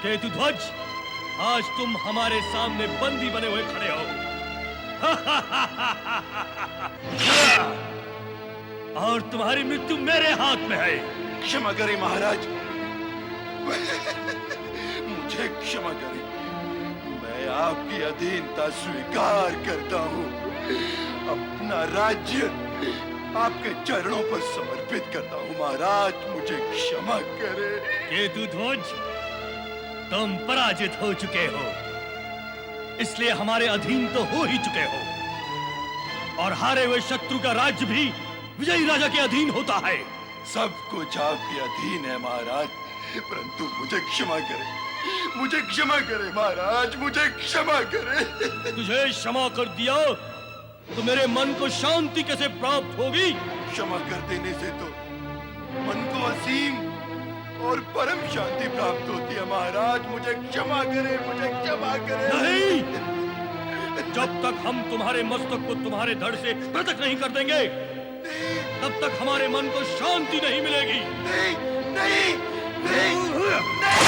केतुध्वज, आज तुम हमारे सामने बंदी बने हुए खड़े हो। और तुम्हारी मृत्यु मेरे हाथ में है। क्षमा करें महाराज, मुझे क्षमा करें। मैं आपकी अधीनता स्वीकार करता हूँ। अपना राज्य आपके चरणों पर समर्पित करता हूँ। महाराज, मुझे क्षमा करें। केतुध्वज, तुम पराजित हो चुके हो, इसलिए हमारे अधीन तो हो ही चुके हो। और हारे हुए शत्रु का राज्य भी विजयी राजा के अधीन होता है। सब कुछ आपके अधीन है महाराज, परंतु मुझे क्षमा करें। मुझे क्षमा करें महाराज, मुझे क्षमा करें। तुझे क्षमा कर दिया तो मेरे मन को शांति कैसे प्राप्त होगी? क्षमा कर देने से तो मन को असीम और परम शांति प्राप्त होती है महाराज। मुझे क्षमा करें, मुझे क्षमा करें। नहीं, जब तक हम तुम्हारे मस्तक को तुम्हारे धड़ से पृथक नहीं कर देंगे, तब तक हमारे मन को शांति नहीं मिलेगी। नहीं, नहीं, नहीं, नहीं।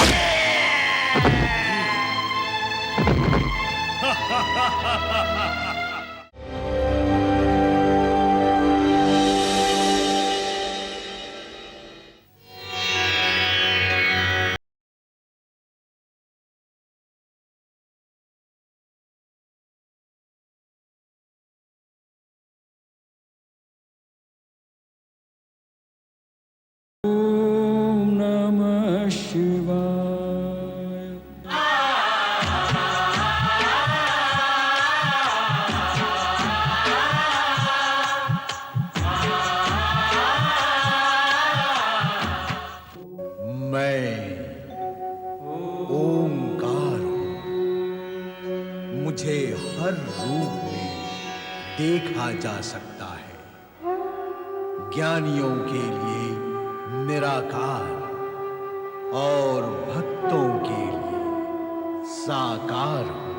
ओम नमः शिवाय। मैं ओंकार हूं। मुझे हर रूप में देखा जा सकता है। ज्ञानियों के लिए निराकार और भक्तों के लिए साकार हूं।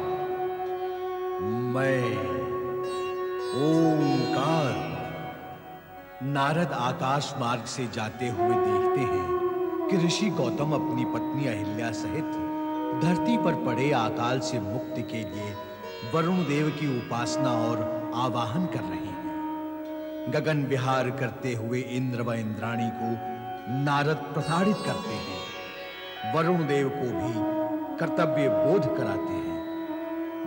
मैं ओंकार हूं। नारद आकाश मार्ग से जाते हुए देखते हैं कि ऋषि गौतम अपनी पत्नी अहिल्या सहित धरती पर पड़े अकाल से मुक्ति के लिए वरुण देव की उपासना और आवाहन कर रहे हैं। गगन विहार करते हुए इंद्र व इंद्राणी को नारद प्रताड़ित करते हैं। वरुण देव को भी कर्तव्य बोध कराते हैं।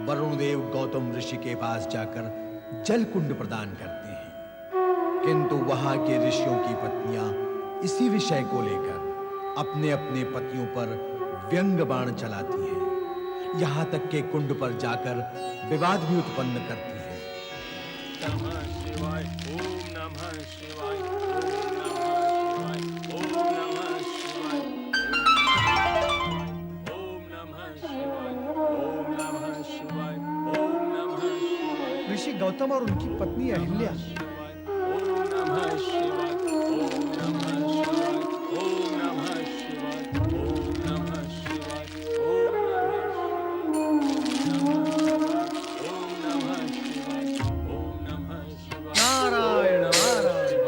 वरुण देव गौतम ऋषि के पास जाकर जल कुंड प्रदान करते हैं, किंतु वहां के ऋषियों की पत्नियां इसी विषय को लेकर अपने अपने पतियों पर व्यंग बाण चलाती हैं। यहां तक के कुंड पर जाकर विवाद भी उत्पन्न करती हैं। नमः शिवाय, ओम नमः शिवाय, ओम नमः शिवाय, ओम नमः शिवाय, ओम नमः शिवाय, ओम नमः शिवाय। ऋषि गौतम और उनकी पत्नी अहिल्या ओम नमः शिवाय, ओम नमः शिवाय, ओम नमः शिवाय, ओम नमः शिवाय, ओम नमः शिवाय, ओम नमः शिवाय। नारायण नारायण।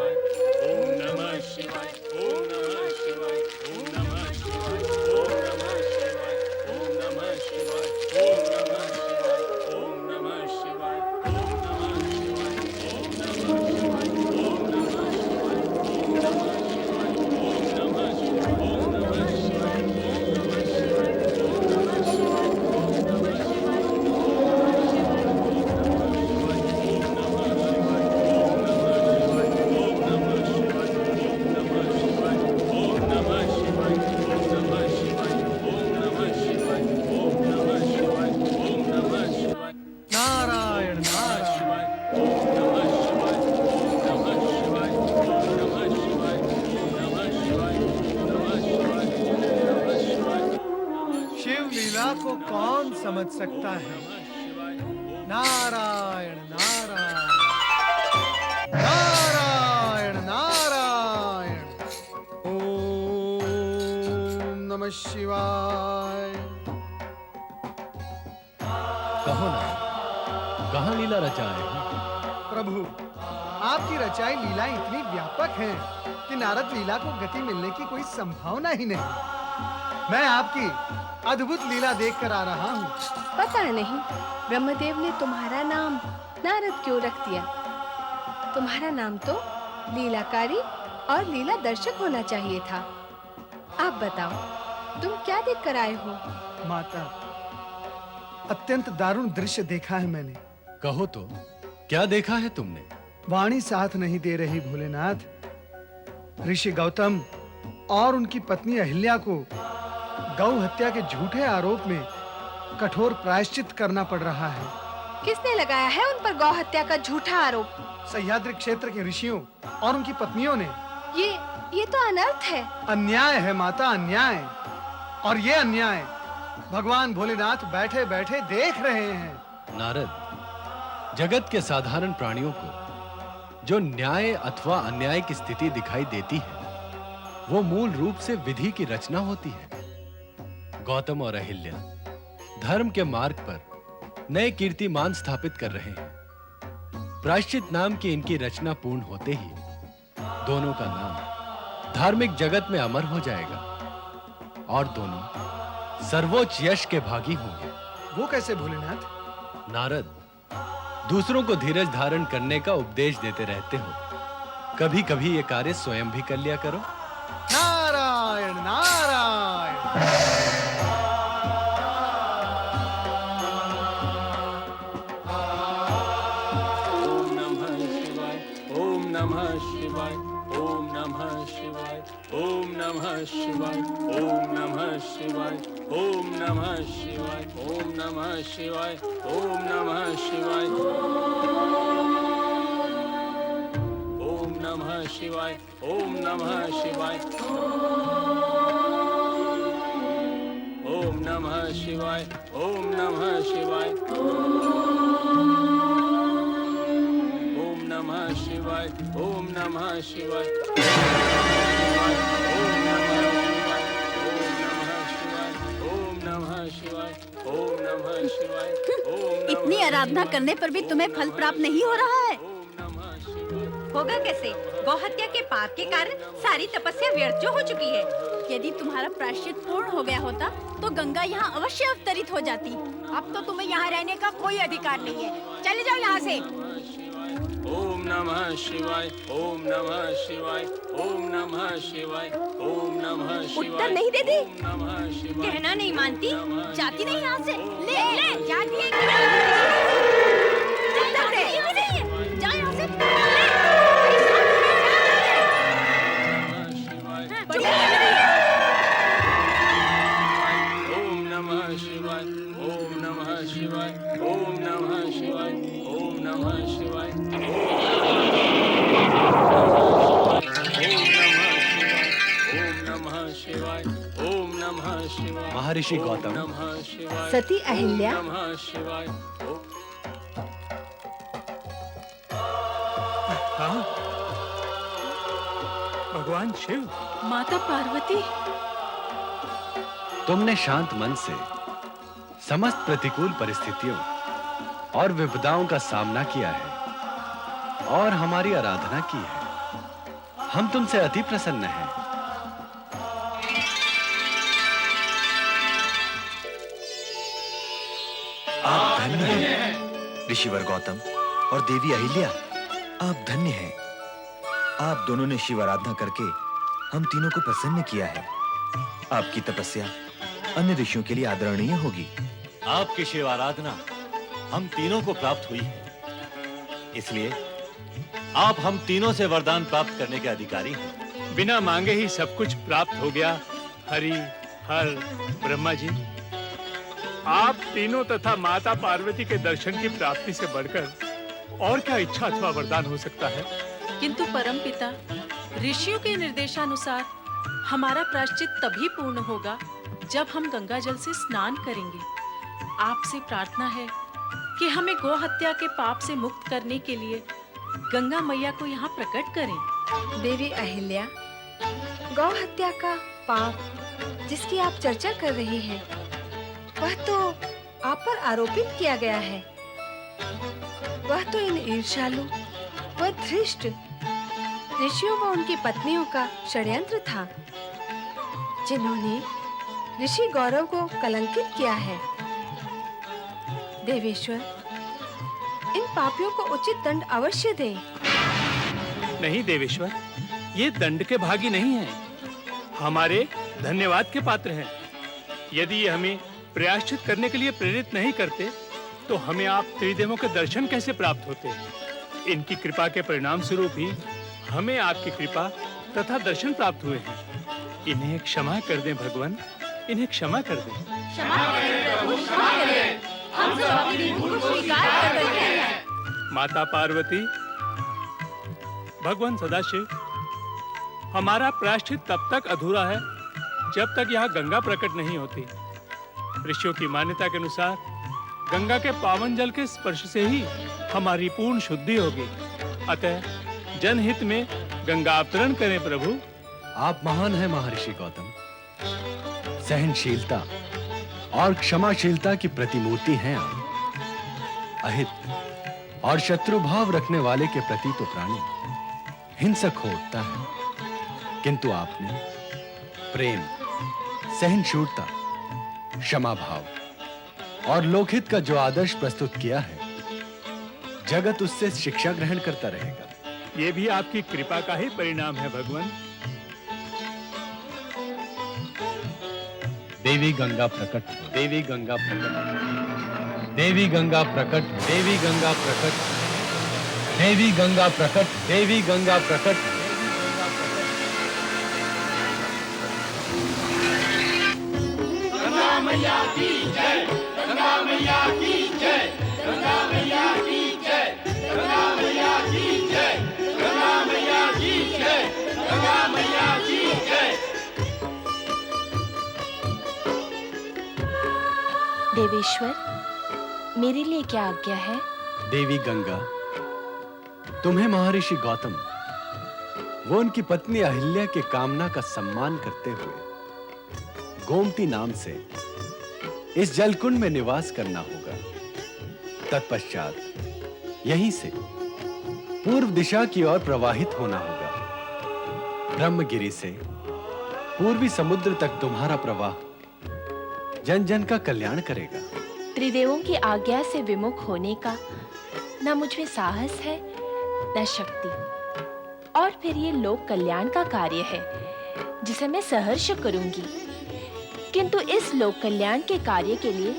ओम नमः शिवाय, ओम नमः शिवाय, ओम नमः शिवाय, ओम नमः शिवाय, ओम नमः शिवाय, ओम नमः शिवाय, ओम नमः शिवाय, ओम नमः शिवाय, ओम नमः शिवाय, ओम नमः शिवाय, ओम नमः शिवाय, ओम नमः शिवाय, ओम नमः शिवाय, ओम नमः शिवाय, ओम नमः शिवाय, ओम नमः नारायण नारायण। शिव लीला को कौन समझ सकता है? नारायण नारायण, नारायण नारायण। ओम नमः शिवाय। कहो ना, कहाँ लीला रचाए हो? प्रभु, आपकी रचाई लीलाएं इतनी व्यापक हैं कि नारद लीला को गति मिलने की कोई संभावना ही नहीं। मैं आपकी अद्भुत लीला देखकर आ रहा हूँ। पता नहीं ब्रह्मदेव ने तुम्हारा नाम नारद क्यों रख दिया। तुम्हारा नाम तो लीलाकारी और लीला दर्शक होना चाहिए था। आप बताओ तुम क्या देख कर आए हो? माता, अत्यंत दारुण दृश्य देखा है मैंने। कहो तो, क्या देखा है तुमने? वाणी साथ नहीं दे रही भोलेनाथ। ऋषि गौतम और उनकी पत्नी अहिल्या को गौ हत्या के झूठे आरोप में कठोर प्रायश्चित करना पड़ रहा है। किसने लगाया है उन पर गौ हत्या का झूठा आरोप? सह्याद्री क्षेत्र के ऋषियों और उनकी पत्नियों ने। ये तो अनर्थ है। अन्याय है माता, अन्याय। और ये अन्याय भगवान भोलेनाथ बैठे बैठे देख रहे हैं। नारद, जगत के साधारण प्राणियों को जो न्याय अथवा अन्याय की स्थिति दिखाई देती है, वो मूल रूप से विधि की रचना होती है। गौतम और अहिल्या धर्म के मार्ग पर नए कीर्तिमान स्थापित कर रहे हैं। प्रायश्चित नाम की इनकी रचना पूर्ण होते ही दोनों का नाम धार्मिक जगत में अमर हो जाएगा और दोनों सर्वोच्च यश के भागी होंगे। वो कैसे भोलेनाथ? नारद, दूसरों को धीरज धारण करने का उपदेश देते रहते हो, कभी कभी ये कार्य स्वयं भी कर लिया करो। नारायण नारायण। ओम नमः शिवाय, ओम नमः शिवाय, ओम नमः शिवाय, ओम नमः शिवाय, ओम नमः शिवाय, ओम नमः शिवाय, ओम नमः शिवाय, ओम नमः शिवाय, ओम नमः शिवाय, ओम नमः शिवाय, ओम नमः शिवाय, ओम नमः शिवाय, ओम नमः शिवाय, ओम नमः शिवाय, ओम नमः शिवाय, इतनी आराधना करने पर भी तुम्हें फल प्राप्त नहीं हो रहा है। होगा कैसे? गौहत्या के पाप के कारण सारी तपस्या व्यर्थ हो चुकी है। यदि तुम्हारा प्रायश्चित पूर्ण हो गया होता तो गंगा यहाँ अवश्य अवतरित हो जाती। अब तो तुम्हें यहाँ रहने का कोई अधिकार नहीं है। चले जाओ यहाँ से। ओम नमः शिवाय, ओम नमः शिवाय, ओम नमः शिवाय, ओम नमः शिवाय। उत्तर नहीं देती? ओम नमः शिवाय। कहना नहीं मानती? जाती नहीं यहाँ से। ले जाती है। जाओ यहाँ से। ओम नमः शिवाय, ओम नमः शिवाय, ओम नमः शिवाय, ओम नमः शिवाय, ओम नमः शिवाय, ओम नमः शिवाय। महर्षि गौतम, नमः शिवाय, सती अहिल्या नमः शिवाय। हाँ? भगवान शिव। माता पार्वती, तुमने शांत मन से समस्त प्रतिकूल परिस्थितियों और विपदाओं का सामना किया है और हमारी आराधना की है। हम तुमसे अति प्रसन्न हैं। आप धन्य हैं ऋषिवर गौतम और देवी अहिल्या। आप धन्य हैं। आप दोनों ने शिव आराधना करके हम तीनों को प्रसन्न किया है। आपकी तपस्या अन्य ऋषियों के लिए आदरणीय होगी। आपकी शिव आराधना हम तीनों को प्राप्त हुई है, इसलिए आप हम तीनों से वरदान प्राप्त करने के अधिकारी हैं। बिना मांगे ही सब कुछ प्राप्त हो गया। हरि हर ब्रह्मा जी, आप तीनों तथा माता पार्वती के दर्शन की प्राप्ति से बढ़कर और क्या इच्छा अथवा वरदान हो सकता है? किंतु परमपिता, ऋषियों के निर्देशानुसार हमारा प्रायश्चित तभी पूर्ण होगा जब हम गंगा जल से स्नान करेंगे। आपसे प्रार्थना है कि हमें गौ हत्या के पाप से मुक्त करने के लिए गंगा मैया को यहाँ प्रकट करें। देवी अहिल्या, गौ हत्या का पाप जिसकी आप चर्चा कर रही हैं, वह तो आप पर आरोपित किया गया है। वह तो इन ईर्ष्यालु व धृष्ट ऋषियों व उनकी पत्नियों का षड्यंत्र था, जिन्होंने ऋषि गौरव को कलंकित किया है। देवेश्वर, इन पापियों को उचित दंड अवश्य दे। नहीं देवेश्वर, ये दंड के भागी नहीं हैं, हमारे धन्यवाद के पात्र हैं। यदि ये हमें प्रायश्चित करने के लिए प्रेरित नहीं करते तो हमें आप त्रिदेवों के दर्शन कैसे प्राप्त होते। इनकी कृपा के परिणाम स्वरूप ही हमें आपकी कृपा तथा दर्शन प्राप्त हुए हैं। इन्हें क्षमा कर दें भगवान, इन्हें क्षमा कर दें। क्षमा करें प्रभु, क्षमा करें। हम सब अपनी भूल स्वीकार कर रहे हैं। माता पार्वती, भगवान सदाशिव, हमारा प्रायश्चित तब तक अधूरा है जब तक यहाँ गंगा प्रकट नहीं होती। ऋषियों की मान्यता के अनुसार गंगा के पावन जल के स्पर्श से ही हमारी पूर्ण शुद्धि होगी। अतः जनहित में गंगा अवतरण करें प्रभु। आप महान हैं महर्षि गौतम। सहनशीलता और क्षमाशीलता की प्रतिमूर्ति हैं आप। अहित और शत्रु भाव रखने वाले के प्रति तो प्राणी हिंसक हो उठता है, किंतु आपने प्रेम, सहनशीलता, क्षमा भाव और लोकहित का जो आदर्श प्रस्तुत किया है, जगत उससे शिक्षा ग्रहण करता रहेगा। ये भी आपकी कृपा का ही परिणाम है भगवान। देवी गंगा प्रकट हो, देवी गंगा प्रकट हो, देवी गंगा प्रकट, देवी गंगा प्रकट, देवी गंगा प्रकट, देवी गंगा प्रकट। गंगा मैया की जय, गंगा मैया की जय, गंगा मैया की जय, गंगा मैया की जय, गंगा मैया की जय, गंगा मैया की जय। देवेश्वर, मेरे लिए क्या आज्ञा है? देवी गंगा, तुम्हें महर्षि गौतम वो उनकी पत्नी अहिल्या के कामना का सम्मान करते हुए गोमती नाम से इस जलकुंड में निवास करना होगा। तत्पश्चात यहीं से पूर्व दिशा की ओर प्रवाहित होना होगा। ब्रह्मगिरि से पूर्वी समुद्र तक तुम्हारा प्रवाह जन जन का कल्याण करेगा। त्रिदेवों की आज्ञा से विमुख होने का न मुझमें साहस है न शक्ति, और फिर ये लोक कल्याण का कार्य है जिसे मैं सहर्ष करूंगी। किंतु इस लोक कल्याण के कार्य के लिए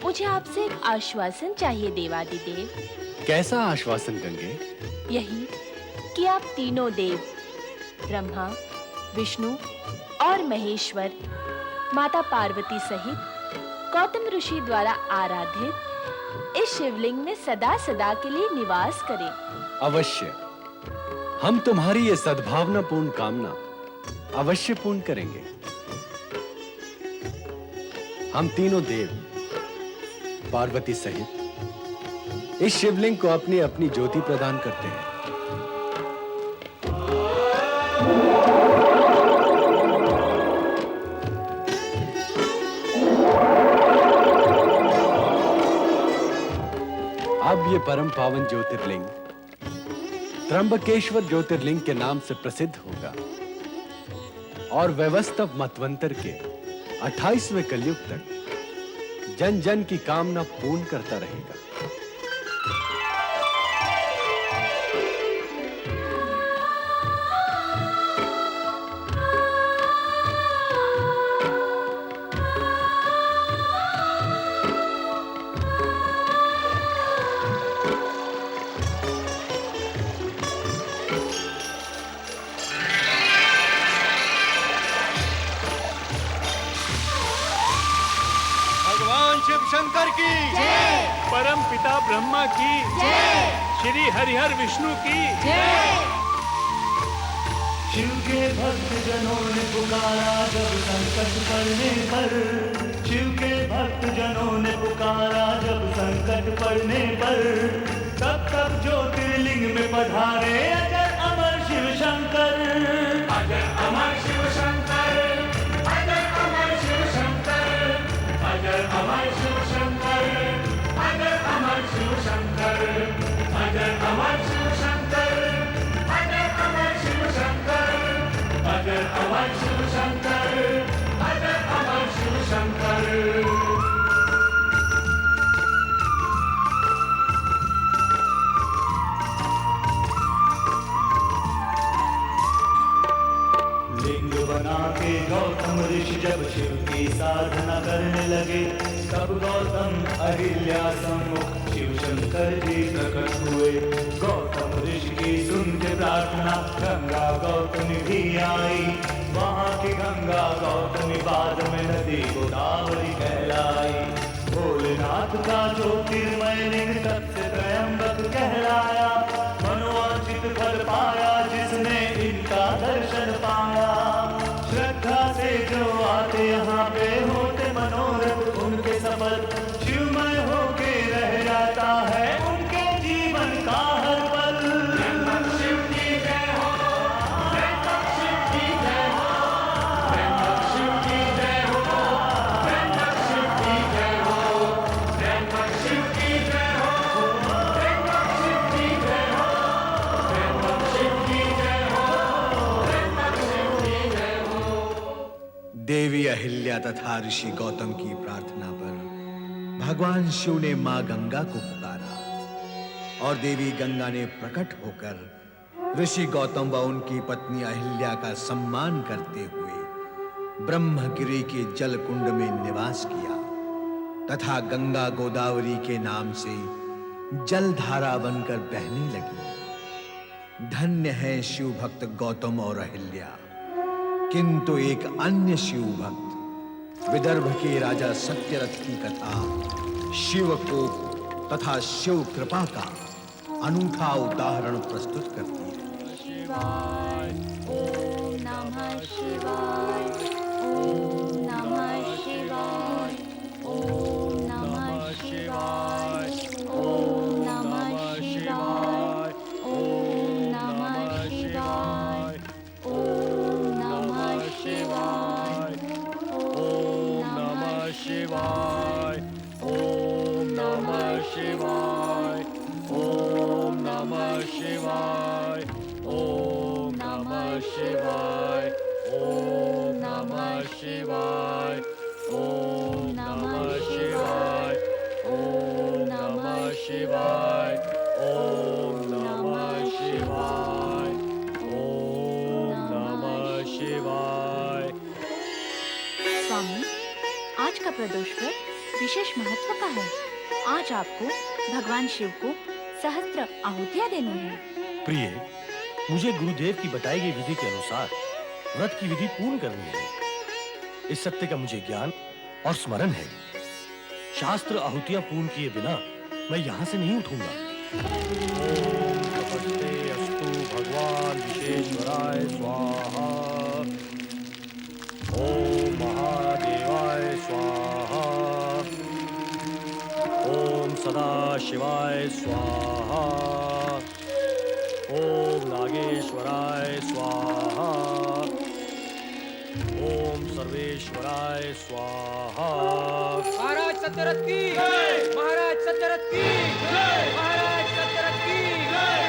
मुझे आपसे एक आश्वासन चाहिए देवादिदेव। कैसा आश्वासन गंगे? यही कि आप तीनों देव ब्रह्मा, विष्णु और महेश्वर माता पार्वती सहित गौतम ऋषि द्वारा आराधित इस शिवलिंग में सदा सदा के लिए निवास करें। अवश्य, हम तुम्हारी ये सद्भावनापूर्ण कामना अवश्य पूर्ण करेंगे। हम तीनों देव पार्वती सहित इस शिवलिंग को अपनी अपनी ज्योति प्रदान करते हैं। अब ये परम पावन ज्योतिर्लिंग त्र्यंबकेश्वर ज्योतिर्लिंग के नाम से प्रसिद्ध होगा और वैवस्वत मतवंतर के 28वें कलयुग तक जन जन की कामना पूर्ण करता रहेगा। शिव शंकर की जय, परम पिता ब्रह्मा की जय, श्री हरिहर विष्णु की जय। शिव के भक्त जनों ने पुकारा जब संकट पड़ने पर, शिव के भक्त जनों ने पुकारा जब संकट पड़ने पर, तब तब ज्योतिर्लिंग में पधारे अजर अमर शिव शंकर। अजर अमर शिव शंकर, अजर अमर शिव शंकर, अजर अमर शिव शंकर, अजर अमर शिव शंकर, अजर अमर शिव शंकर, अजर अमर शिव शंकर, अजर अमर शिव शंकर, अजर अमर शिव की साधना करने लगे, तब गौतम अहिल्या सम्मुख शिव शंकर जी प्रकट हुए। गौतम ऋषि की सुन के प्रार्थना गंगा गौतमी भी आई। वहाँ की गंगा गौतमी बाद में नदी गोदावरी कहलाई। भोलेनाथ का ज्योतिर्मय लिंग तब से त्रयंबक कहलाया। मनोवांछित फल पाया जिसने इनका दर्शन पाया। श्रद्धा से जो आते यहाँ पे होते मनोरथ उनके सफल। शिवमय होके रह जाता है उनके जीवन का हर पल। शिव की जय हो, शिव की जय हो, शिव की जय हो, शिव की जय हो, शिव की जय हो, शिव की जय हो, शिव की जय हो। देवी अहिल्या तथा ऋषि गौतम की प्रार्थना पर भगवान शिव ने मां गंगा को पुकारा और देवी गंगा ने प्रकट होकर ऋषि गौतम व उनकी पत्नी अहिल्या का सम्मान करते हुए ब्रह्मगिरी के जल कुंड में निवास किया तथा गंगा गोदावरी के नाम से जलधारा बनकर बहने लगी। धन्य है शिव भक्त गौतम और अहिल्या। किंतु एक अन्य शिव भक्त विदर्भ के राजा सत्यरथ की कथा शिव कोप तथा शिव कृपा का अनूठा उदाहरण प्रस्तुत करती है। शिवाय ओम नमः शिवाय ओम नमः शिवाय ओम नमः शिवाय ओम नमः शिवाय ओम नमः शिवाय ओम नमः शिवाय ओम नमः शिवाय ओम नमः शिवाय ओम नमः शिवाय ओम नमः शिवाय ओम नमः शिवाय ओम नमः शिवाय ओम नमः शिवाय ओम नमः शिवाय ओम नमः शिवाय। स्वामी, आज का प्रदोष व्रत विशेष महत्व का है। आज आपको भगवान शिव को सहस्त्र आहुतियां देनी है। प्रिय, मुझे गुरुदेव की बताई गई विधि के अनुसार व्रत की विधि पूर्ण करनी है। इस सत्य का मुझे ज्ञान और स्मरण है। शास्त्र आहुतियां पूर्ण किए बिना मैं यहाँ से नहीं उठूंगा। ओम नमस्ते अस्तु भगवान विश्वेश्वराय स्वाहा। ओम महादेवाय स्वाहा। ओम सदाशिवाय स्वाहा। ओम नागेश्वराय स्वाहा। ओम सर्वेश्वराय स्वाहा। महाराज सत्यरथ की जय, महाराज सत्यरथ की जय, महाराज सत्यरथ की जय।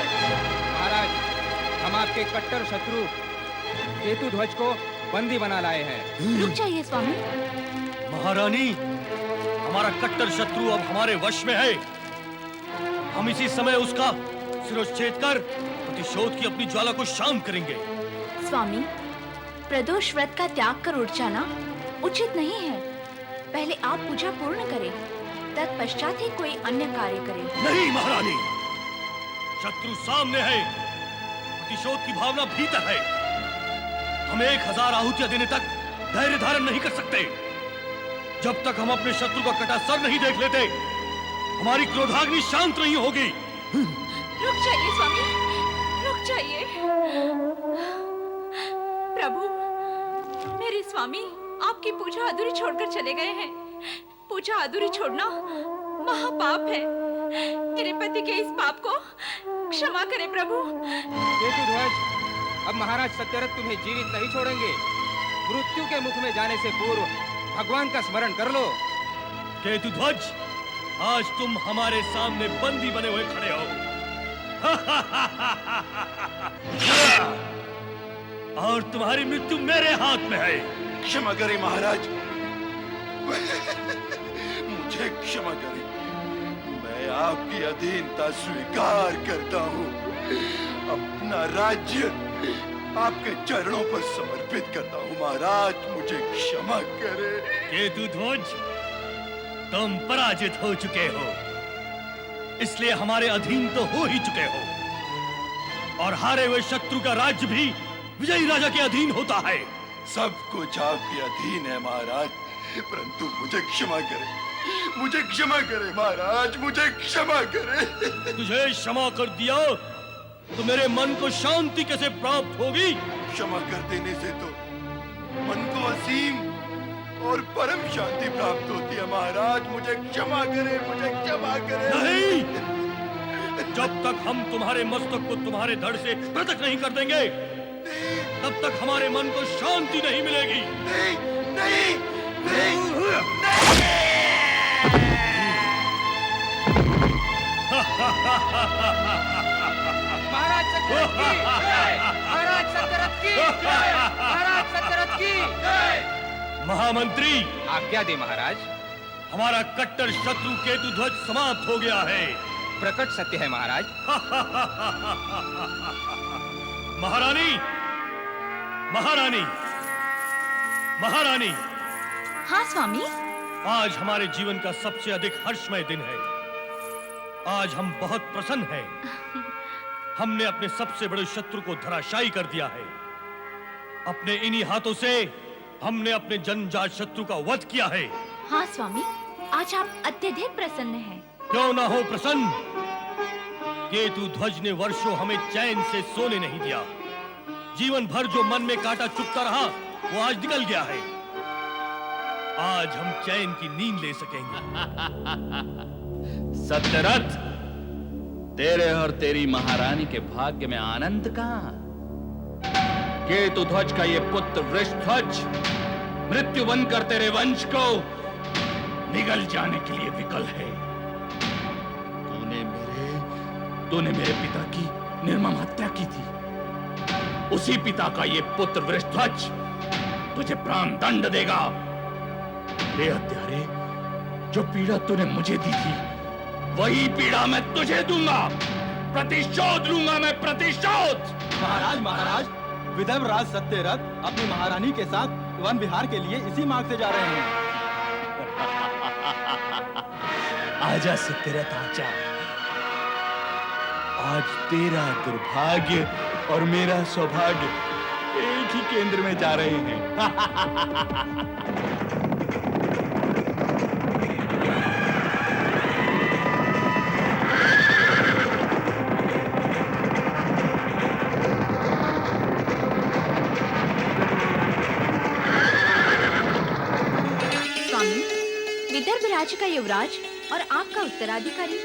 महाराज, हम आपके कट्टर शत्रु केतु ध्वज को बंदी बना लाए हैं। रुक जाइए स्वामी। महारानी, हमारा कट्टर शत्रु अब हमारे वश में है। हम इसी समय उसका शिरोच्छेद कर प्रतिशोध की अपनी ज्वाला को शांत करेंगे। स्वामी, प्रदोष व्रत का त्याग कर उठ जाना उचित नहीं है। पहले आप पूजा पूर्ण करें, तत्पश्चात ही कोई अन्य कार्य करें। नहीं महारानी, शत्रु सामने है, प्रतिशोध की भावना भीतर है। हम 1000 आहुतियां देने तक धैर्य धारण नहीं कर सकते। जब तक हम अपने शत्रु का कटा सर नहीं देख लेते, हमारी क्रोधाग्नि शांत नहीं होगी। रुक जाइए स्वामी, रुक जाइए। प्रभु, मेरे स्वामी आपकी पूजा अधूरी छोड़कर चले गए हैं। पूजा अधूरी छोड़ना महापाप है। मेरे पति के इस पाप को क्षमा करें प्रभु। केतु ध्वज, अब महाराज सत्यरथ तुम्हें जीवित नहीं छोड़ेंगे। मृत्यु के मुख में जाने से पूर्व भगवान का स्मरण कर लो। केतु ध्वज, आज तुम हमारे सामने बंदी बने हुए खड़े हो। और तुम्हारी मृत्यु मेरे हाथ में है। क्षमा करें महाराज, मुझे क्षमा करें। मैं आपकी अधीनता स्वीकार करता हूँ। अपना राज्य आपके चरणों पर समर्पित करता हूँ महाराज, मुझे क्षमा करे। केतुध्वज, तुम पराजित हो चुके हो, इसलिए हमारे अधीन तो हो ही चुके हो, और हारे हुए शत्रु का राज्य भी विजयी राजा के अधीन होता है। सब कुछ आपके अधीन है महाराज, परंतु मुझे क्षमा करे, मुझे क्षमा करे महाराज, मुझे क्षमा करे। तुझे क्षमा कर दिया तो मेरे मन को शांति कैसे प्राप्त होगी? क्षमा कर देने से तो मन को असीम और परम शांति प्राप्त होती है महाराज, मुझे क्षमा करे, मुझे क्षमा करे। नहीं, जब तक हम तुम्हारे मस्तक को तुम्हारे धड़ से पृथक नहीं कर देंगे, तब तक हमारे मन को शांति नहीं मिलेगी। नहीं, नहीं, नहीं, महाराज सत्यरथ की जय, महाराज सत्यरथ की जय, महाराज सत्यरथ की जय। महामंत्री, आज्ञा दे महाराज। हमारा कट्टर शत्रु केतुध्वज समाप्त हो गया है। प्रकट सत्य है महाराज। महारानी, महारानी, महारानी, हाँ स्वामी। आज हमारे जीवन का सबसे अधिक हर्षमय दिन है। आज हम बहुत प्रसन्न हैं। हमने अपने सबसे बड़े शत्रु को धराशायी कर दिया है। अपने इन्हीं हाथों से हमने अपने जन्मजात शत्रु का वध किया है। हाँ स्वामी, आज आप अत्यधिक प्रसन्न हैं। क्यों ना हो प्रसन्न? केतुध्वज ने वर्षों हमें चैन से सोने नहीं दिया। जीवन भर जो मन में कांटा चुभता रहा, वो आज निकल गया है। आज हम चैन की नींद ले सकेंगे। सत्यरथ, तेरे और तेरी महारानी के भाग्य में आनंद कहां? केतुध्वज का ये पुत्र वृषध्वज मृत्यु बनकर तेरे वंश को निगल जाने के लिए विकल है। तूने मेरे पिता की निर्मम हत्या की थी। उसी पिता का ये पुत्र वृषध्वज तुझे प्राण दंड देगा। रे हत्यारे, जो पीड़ा तूने मुझे दी थी, वही पीड़ा मैं तुझे दूंगा। प्रतिशोध लूंगा मैं, प्रतिशोध। महाराज, महाराज, विदर्भ राज सत्यरथ अपनी महारानी के साथ वन विहार के लिए इसी मार्ग से जा रहे हैं। आजा सत्यरथ, आजा। आज तेरा दुर्भाग्य और मेरा सौभाग्य एक ही केंद्र में जा रहे हैं। विदर्भ राज्य का युवराज और आपका उत्तराधिकारी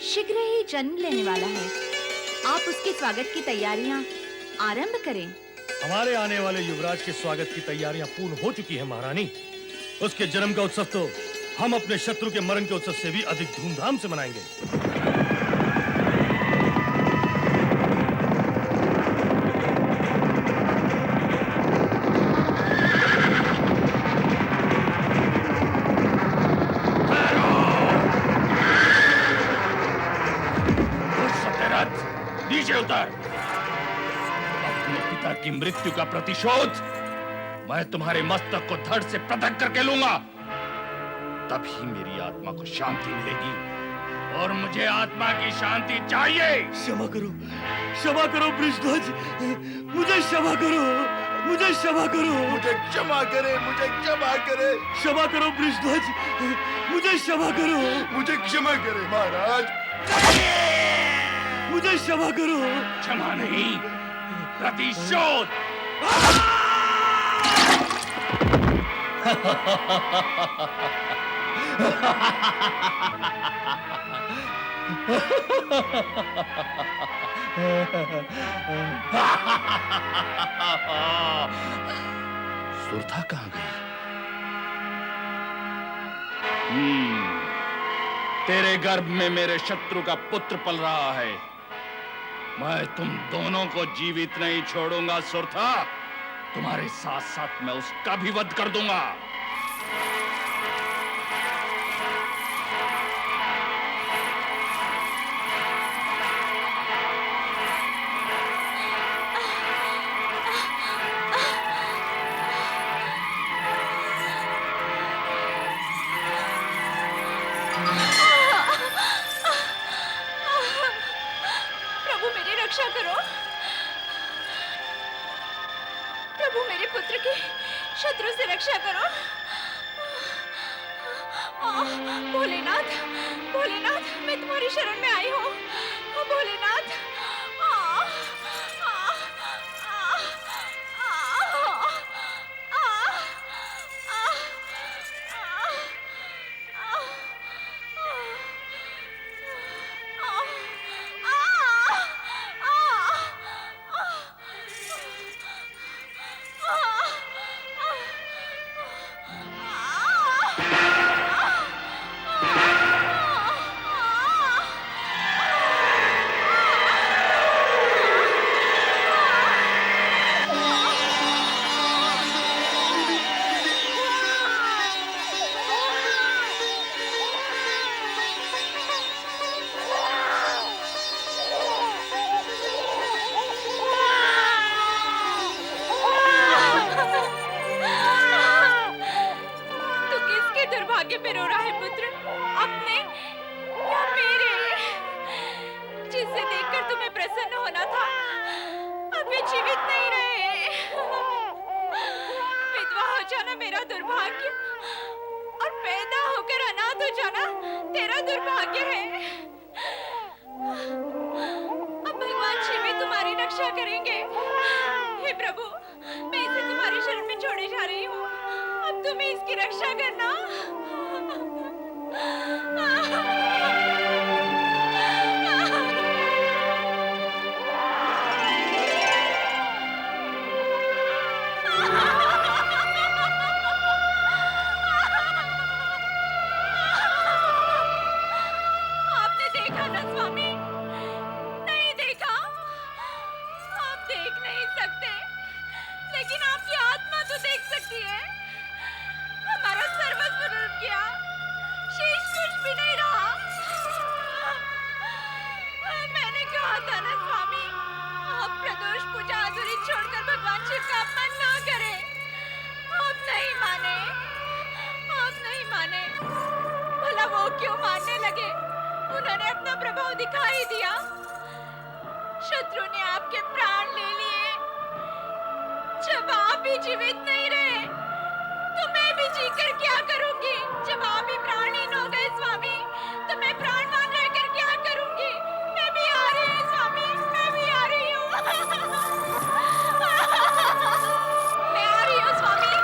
शीघ्र ही जन्म लेने वाला है। आप उसके स्वागत की तैयारियां आरंभ करें। हमारे आने वाले युवराज के स्वागत की तैयारियां पूर्ण हो चुकी हैं महारानी। उसके जन्म का उत्सव तो हम अपने शत्रु के मरण के उत्सव से भी अधिक धूमधाम से मनाएंगे। नीचे उतर। अपने पिता की मृत्यु का प्रतिशोध मैं तुम्हारे मस्तक को धड़ से पृथक करके लूंगा। तभी मेरी आत्मा को शांति मिलेगी, और मुझे आत्मा की शांति चाहिए। क्षमा करो, क्षमा करो वृषध्वज, मुझे क्षमा करो, मुझे क्षमा करो, मुझे क्षमा करे, मुझे क्षमा करे, क्षमा करो वृषध्वज, मुझे क्षमा करो, मुझे क्षमा करे महाराज, मुझे क्षमा करो। क्षमा नहीं, प्रतिशोध। सुरथा कहाँ गई? तेरे गर्भ में मेरे शत्रु का पुत्र पल रहा है। मैं तुम दोनों को जीवित नहीं छोड़ूंगा सुरथा। तुम्हारे साथ साथ मैं उसका भी वध कर दूंगा। शत्रु से रक्षा करो। भोलेनाथ, भोलेनाथ, मैं तुम्हारी शरण में आई हूँ। भोलेनाथ, दुर्भाग्य पे रो रहा है पुत्र? अपने या मेरे? जिसे देखकर तुम्हें प्रसन्न होना था, अब वे जीवित नहीं रहे। विधवा हो जाना मेरा दुर्भाग्य, और पैदा होकर अनाथ हो जाना तेरा दुर्भाग्य है। अब भगवान शिव ही तुम्हारी रक्षा करेंगे। हे प्रभु, मैं इसे तुम्हारी शरण में छोड़े जा रही हूँ। अब तुम ही इसकी रक्षा करना। आपने देखा ना स्वामी? नहीं देखा? आप देख नहीं सकते, लेकिन आपकी आत्मा तो देख सकती है। हमारा सर्वस्व लूट गया, शेष कुछ भी नहीं रहा। मैंने कहा था ना स्वामी, आप प्रदोष पूजा अधूरी छोड़कर भगवान शिव का अपमान ना करें। आप नहीं माने, आप नहीं माने। भला वो क्यों मानने लगे? उन्होंने अपना प्रभाव दिखा ही दिया। शत्रु ने आपके प्राण ले लिए। जब आप ही जीवित नहीं रहे, तो मैं भी जीकर क्या करूंगी? जब आप ही प्राणहीन हो गए स्वामी, तो मैं प्राणवान रहकर क्या करूंगी? मैं भी आ रही हूँ स्वामी, मैं भी आ रही हूँ। मैं आ रही हूँ स्वामी।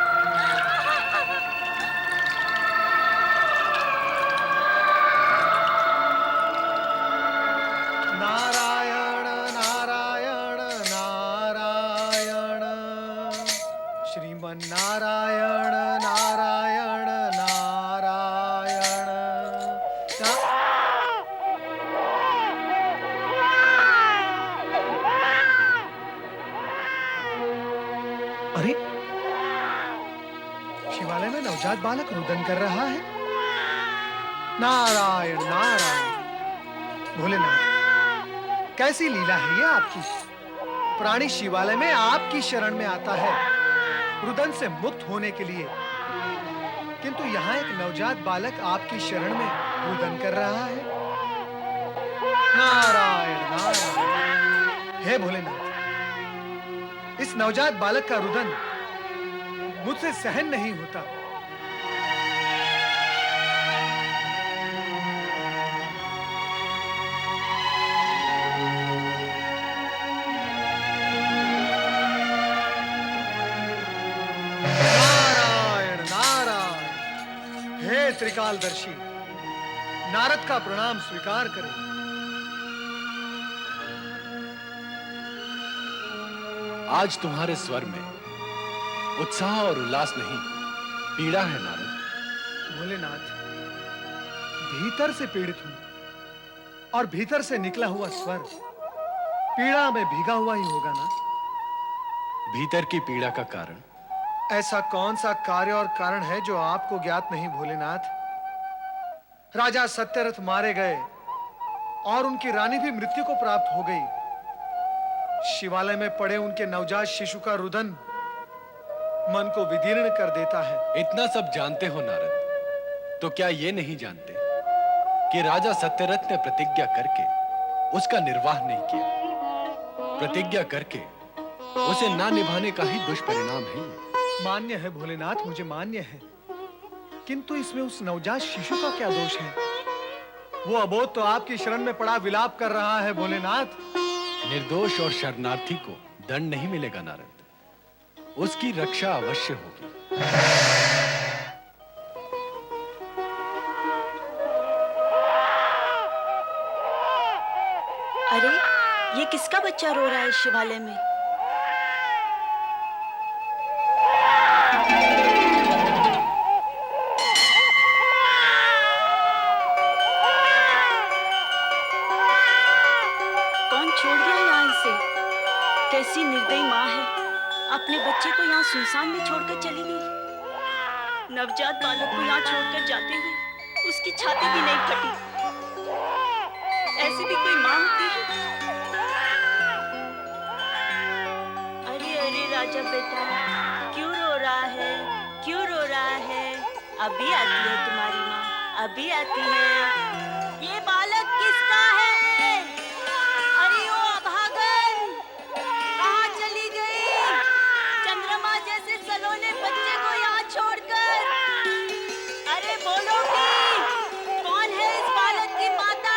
नारायण नारायण नारायण, श्रीमन नारायण नारायण नारायण। अरे, शिवालय में नवजात बालक रुदन कर रहा है। नारायण नारायण। भोलेनाथ, कैसी लीला है ये आपकी? प्राणी शिवालय में आपकी शरण में आता है रुदन से मुक्त होने के लिए, किंतु यहाँ एक नवजात बालक आपकी शरण में रुदन कर रहा है। नारायण नारायण। हे भोलेनाथ, इस नवजात बालक का रुदन मुझसे सहन नहीं होता। त्रिकालदर्शी, नारद का प्रणाम स्वीकार करें। आज तुम्हारे स्वर में उत्साह और उल्लास नहीं, पीड़ा है नारद। भोलेनाथ, भीतर से पीड़ित हूं, और भीतर से निकला हुआ स्वर पीड़ा में भीगा हुआ ही होगा ना? भीतर की पीड़ा का कारण? ऐसा कौन सा कार्य और कारण है जो आपको ज्ञात नहीं भोलेनाथ? राजा सत्यरथ मारे गए और उनकी रानी भी मृत्यु को प्राप्त हो गई। शिवालय में पड़े उनके नवजात शिशु का रुदन मन को विदीर्ण कर देता है। इतना सब जानते हो नारद, तो क्या ये नहीं जानते कि राजा सत्यरथ ने प्रतिज्ञा करके उसका निर्वाह नहीं किया? प्रतिज्ञा करके उसे ना निभाने का ही दुष्परिणाम है। मान्य है भोलेनाथ, मुझे मान्य है, किंतु इसमें उस नवजात शिशु का क्या दोष है? वो अबोध तो आपकी शरण में पड़ा विलाप कर रहा है भोलेनाथ। निर्दोष और शरणार्थी को दंड नहीं मिलेगा नारद, उसकी रक्षा अवश्य होगी। अरे, ये किसका बच्चा रो रहा है शिवालय में? कौन छोड़ गया यहाँ इसे? कैसी निर्दयी माँ है, अपने बच्चे को यहाँ सुनसान में छोड़कर चली गई। नवजात बालक को यहाँ छोड़कर जाते हुए उसकी छाती भी नहीं फटी। ऐसी भी कोई माँ होती है? अरे अरे राजा बेटा, क्यों रो रहा है? क्यों रो रहा है? अभी आती है तुम्हारी माँ, अभी आती है। ये बालक किसका है? अरे ओ अभागन, कहाँ चली गई? चंद्रमा जैसे सलोने बच्चे को यहाँ छोड़कर। अरे बोलोगी, कौन है इस बालक की माता?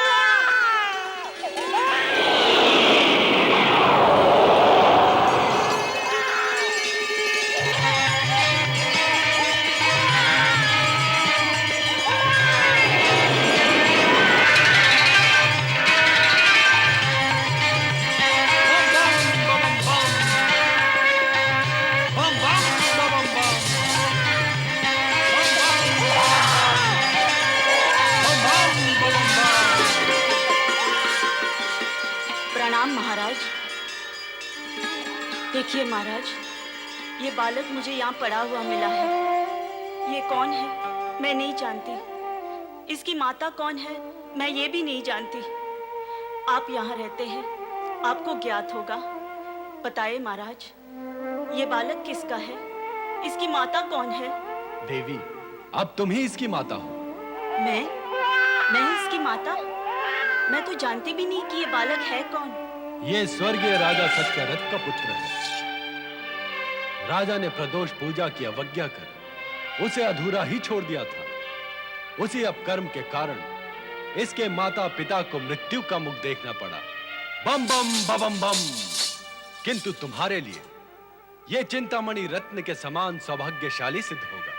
प्रणाम महाराज। देखिए महाराज, ये बालक मुझे यहाँ पड़ा हुआ मिला है। ये कौन है मैं नहीं जानती, इसकी माता कौन है मैं ये भी नहीं जानती। आप यहाँ रहते हैं, आपको ज्ञात होगा, बताइए महाराज, ये बालक किसका है? इसकी माता कौन है? देवी, अब तुम ही इसकी माता हो। मैं इसकी माता? मैं तो जानती भी नहीं कि ये बालक है कौन। ये स्वर्गीय राजा सत्यरथ का पुत्र है। राजा ने प्रदोष पूजा की अवज्ञा कर उसे अधूरा ही छोड़ दिया था। उसी अपकर्म के कारण इसके माता पिता को मृत्यु का मुख देखना पड़ा। बम बम बम बम। किंतु तुम्हारे लिए यह चिंतामणि रत्न के समान सौभाग्यशाली सिद्ध होगा।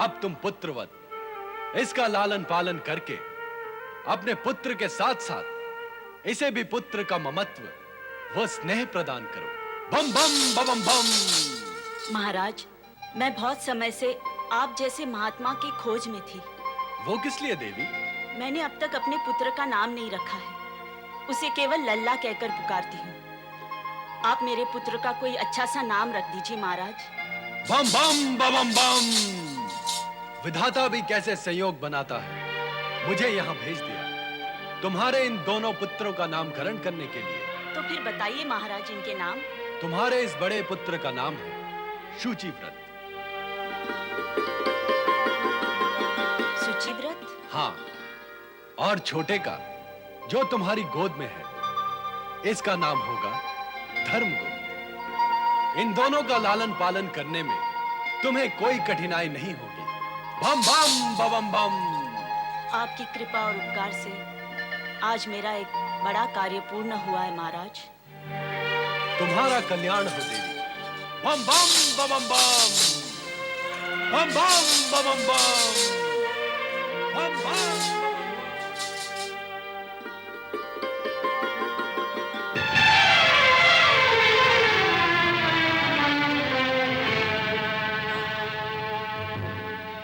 अब तुम पुत्रवत इसका लालन पालन करके अपने पुत्र के साथ साथ इसे भी पुत्र का ममत्व व स्नेह प्रदान करो। बम बम बम बम। महाराज, मैं बहुत समय से आप जैसे महात्मा की खोज में थी। वो किस लिए देवी? मैंने अब तक अपने पुत्र का नाम नहीं रखा है, उसे केवल लल्ला कहकर पुकारती हूँ। आप मेरे पुत्र का कोई अच्छा सा नाम रख दीजिए महाराज। बम बम बम बम। विधाता भी कैसे संयोग बनाता है, मुझे यहाँ भेज दिया तुम्हारे इन दोनों पुत्रों का नामकरण करने के लिए। तो फिर बताइए महाराज इनके नाम। तुम्हारे इस बड़े पुत्र का नाम है शुचिव्रत। शुचिव्रत? हाँ, और छोटे का जो तुम्हारी गोद में है, इसका नाम होगा धर्मगुप्त। इन दोनों का लालन पालन करने में तुम्हें कोई कठिनाई नहीं होगी। बम बम बम बम। आपकी कृपा और उपकार से आज मेरा एक बड़ा कार्य पूर्ण हुआ है महाराज। तुम्हारा कल्याण हो देवी। बम बम बम बम। बम बम बम बम। बम बम।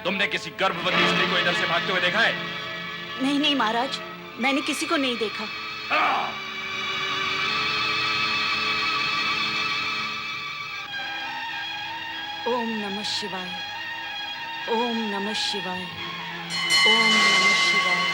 तुमने किसी गर्भवती स्त्री को इधर से भागते हुए देखा है? नहीं नहीं महाराज, मैंने किसी को नहीं देखा। ओम नमः शिवाय, ओम नमः शिवाय, ओम नमः शिवाय।